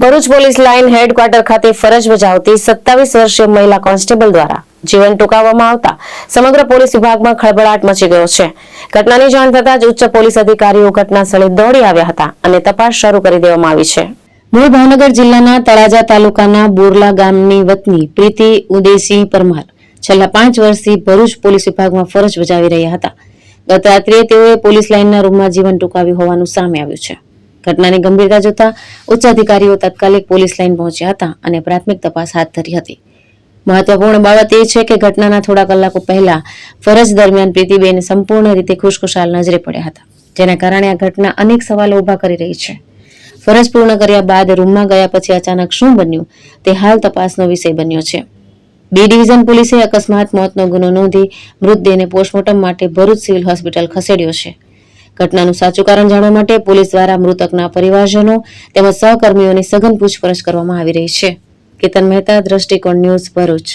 Bharuch police line headquarter ખાતે ફરજ બજાવતી 27 વર્ષીય મહિલા કોન્સ્ટેબલ દ્વારા જીવન ટૂંકાવવામાં આવતા સમગ્ર પોલીસ વિભાગમાં ખળભળાટ મચી ગયો છે. ઘટનાની જાણ થતાં જ ઉચ્ચ પોલીસ અધિકારીઓ ઘટના સ્થળે દોડી આવ્યા હતા અને તપાસ શરૂ કરી દેવામાં આવી છે. મૂળ ભાવનગર જિલ્લાના તળાજા તાલુકાના બોરલા ગામની વતની પ્રીતિ ઉદયસિંહ પરમાર છેલ્લા 5 વર્ષથી ભરૂચ પોલીસ વિભાગમાં ફરજ બજાવી રહ્યા હતા. ગત રાત્રે તેઓએ પોલીસ લાઇનના રૂમમાં જીવન ટૂંકાવ્યું હોવાનું સામે આવ્યું છે. ઘટનાની ગંભીરતા જોતા ઉચ્ચ અધિકારીઓ તાત્કાલિક પોલીસ લાઇન પહોંચ્યા હતા અને પ્રાથમિક તપાસ હાથ ધરી હતી. મહત્વપૂર્ણ બાબત એ છે કે ઘટનાના થોડા કલાકો પહેલા ફરજ દરમિયાન પ્રીતિબેન સંપૂર્ણ રીતે ખુશખુશાલ નજરે પડ્યા હતા, જેના કારણે આ ઘટના અનેક સવાલો ઉભા કરી રહી છે. ફરજ પૂર્ણ કર્યા બાદ રૂમમાં ગયા પછી અચાનક શું બન્યું તે હાલ તપાસનો વિષય બન્યો છે. બી ડિવિઝન પોલીસે અકસ્માત મોતનો ગુનો નોંધી મૃતદેહને પોસ્ટમોર્ટમ માટે ભરૂચ સિવિલ હોસ્પિટલ ખસેડ્યો છે. ઘટનાનું સાચું કારણ જાણવા માટે પોલીસ દ્વારા મૃતકના પરિવારજનો તેમજ સહકર્મીઓની સઘન પૂછપરછ કરવામાં આવી રહી છે. કેતન મહેતા, દ્રષ્ટિકોણ ન્યૂઝ, ભરૂચ.